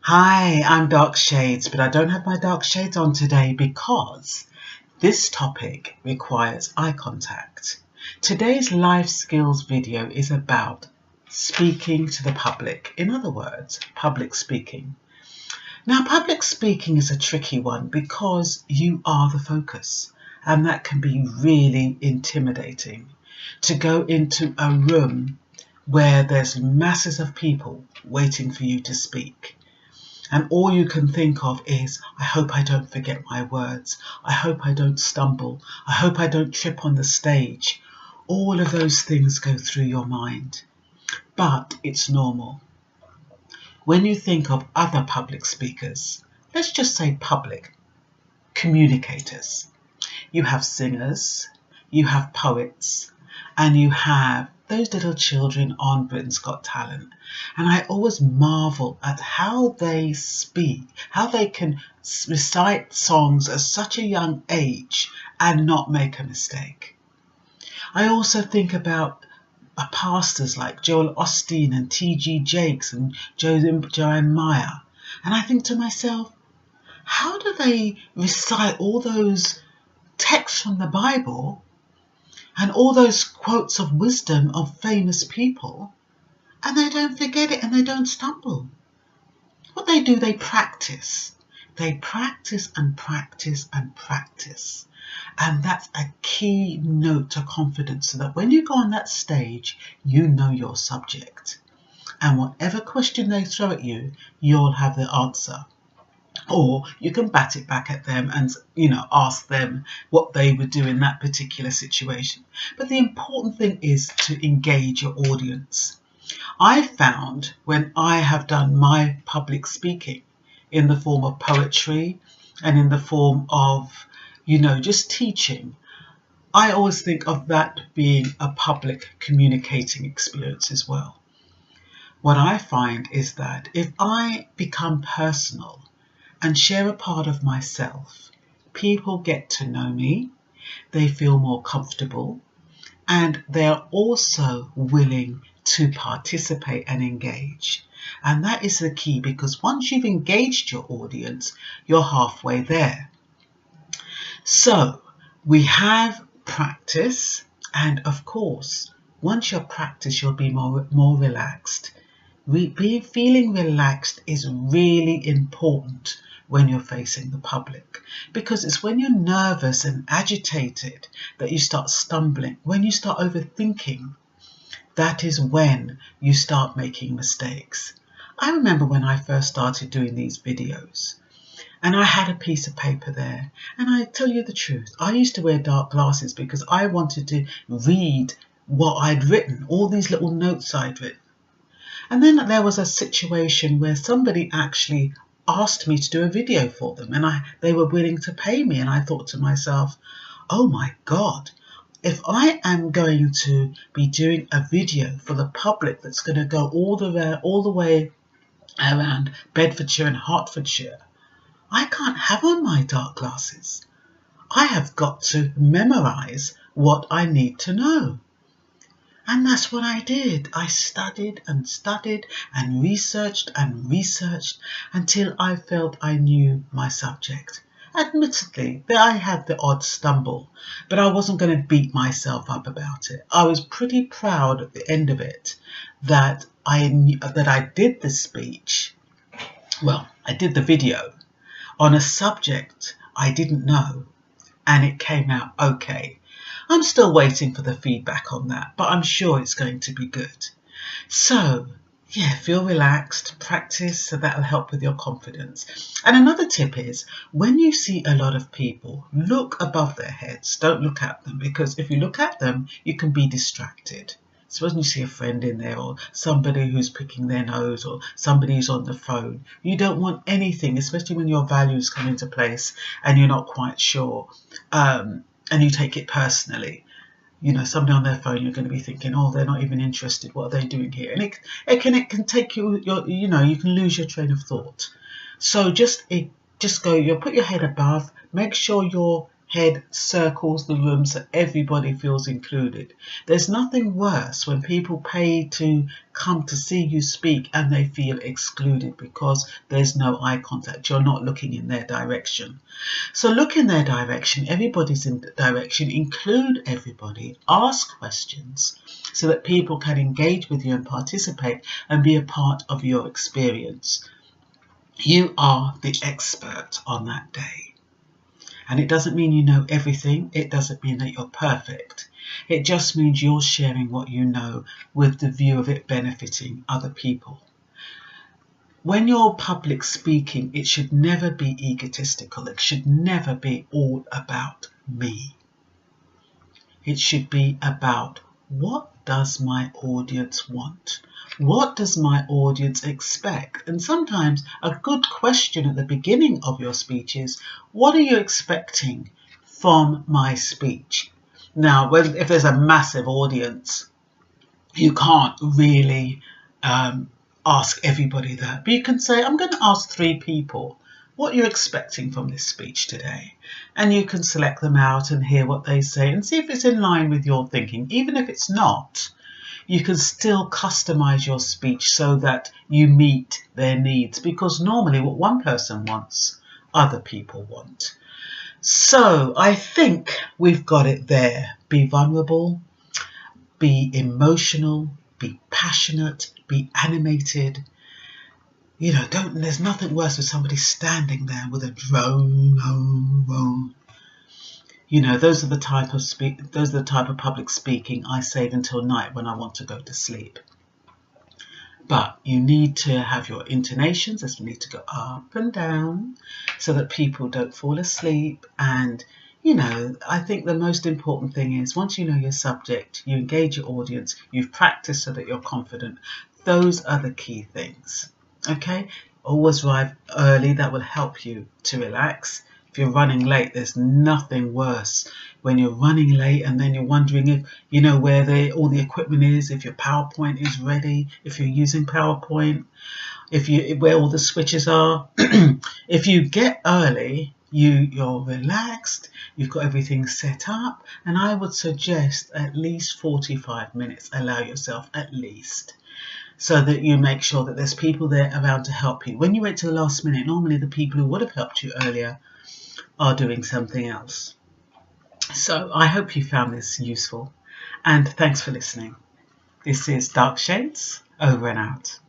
Hi, I'm Dark Shades, but I don't have my dark shades on today because this topic requires eye contact. Today's life skills video is about speaking to the public. In other words, public speaking. Now, public speaking is a tricky one because you are the focus, and that can be really intimidating. To go into a room where there's masses of people waiting for you to speak. And all you can think of is, I hope I don't forget my words. I hope I don't stumble. I hope I don't trip on the stage. All of those things go through your mind. But it's normal. When you think of other public speakers, let's just say public communicators. You have singers, you have poets, and you have those little children on Britain's Got Talent. And I always marvel at how they speak, how they can recite songs at such a young age and not make a mistake. I also think about pastors like Joel Osteen and T.G. Jakes and Joanne Meyer. And I think to myself, how do they recite all those texts from the Bible and all those quotes of wisdom of famous people, and they don't forget it and they don't stumble? What they do, they practice. They practice and practice and practice. And that's a key note to confidence, so that when you go on that stage, you know your subject. And whatever question they throw at you, you'll have the answer. Or you can bat it back at them and, ask them what they would do in that particular situation. But the important thing is to engage your audience. I found when I have done my public speaking in the form of poetry and in the form of, just teaching, I always think of that being a public communicating experience as well. What I find is that if I become personal and share a part of myself, people get to know me, they feel more comfortable, and they're also willing to participate and engage. And that is the key, because once you've engaged your audience, you're halfway there. So we have practice, and of course, once you're practiced, you'll be more relaxed. Feeling relaxed is really important when you're facing the public, because it's when you're nervous and agitated that you start stumbling. When you start overthinking, that is when you start making mistakes. I remember when I first started doing these videos, and I had a piece of paper there, and I tell you the truth, I used to wear dark glasses because I wanted to read what I'd written, all these little notes I'd written. And then there was a situation where somebody actually asked me to do a video for them, and they were willing to pay me. And I thought to myself, oh my God, if I am going to be doing a video for the public that's going to go all the way around Bedfordshire and Hertfordshire, I can't have on my dark glasses. I have got to memorize what I need to know. And that's what I did. I studied and studied and researched until I felt I knew my subject. Admittedly, I had the odd stumble, but I wasn't going to beat myself up about it. I was pretty proud at the end of it that I did the speech. Well, I did the video on a subject I didn't know, and it came out okay. I'm still waiting for the feedback on that, but I'm sure it's going to be good. So, yeah, feel relaxed, practice, so that'll help with your confidence. And another tip is, when you see a lot of people, look above their heads. Don't look at them, because if you look at them, you can be distracted. So when you see a friend in there, or somebody who's picking their nose, or somebody who's on the phone, you don't want anything, especially when your values come into place and you're not quite sure, and you take it personally. Somebody on their phone, you're going to be thinking, oh, they're not even interested. What are they doing here? And it can take you, you can lose your train of thought. So just go, put your head above, make sure you're head circles the room so everybody feels included. There's nothing worse when people pay to come to see you speak and they feel excluded because there's no eye contact. You're not looking in their direction. So look in their direction, everybody's in the direction, include everybody, ask questions so that people can engage with you and participate and be a part of your experience. You are the expert on that day. And it doesn't mean you know everything. It doesn't mean that you're perfect. It just means you're sharing what you know with the view of it benefiting other people. When you're public speaking, it should never be egotistical. It should never be all about me. It should be about, what does my audience want? What does my audience expect? And sometimes a good question at the beginning of your speech is, what are you expecting from my speech? Now, if there's a massive audience, you can't really ask everybody that. But you can say, I'm going to ask 3 people what you're expecting from this speech today. And you can select them out and hear what they say and see if it's in line with your thinking. Even if it's not, you can still customize your speech so that you meet their needs, because normally what one person wants, other people want. So I think we've got it there. Be vulnerable, be emotional, be passionate, be animated. You know, there's nothing worse than somebody standing there with a drone. You know, those are the type of public speaking I save until night when I want to go to sleep. But you need to have your intonations, as you need to go up and down so that people don't fall asleep. And, you know, I think the most important thing is once you know your subject, you engage your audience, you've practiced so that you're confident. Those are the key things. Okay? Always arrive early. That will help you to relax. If you're running late, there's nothing worse when you're running late and then you're wondering if you know where all the equipment is, if your PowerPoint is ready, if you're using PowerPoint, where all the switches are. If you get early, you're relaxed, you've got everything set up, and I would suggest at least 45 minutes. Allow yourself at least, so that you make sure that there's people there around to help you. When you wait till the last minute, normally the people who would have helped you earlier are doing something else. So I hope you found this useful, and thanks for listening. This is Dark Shades, over and out.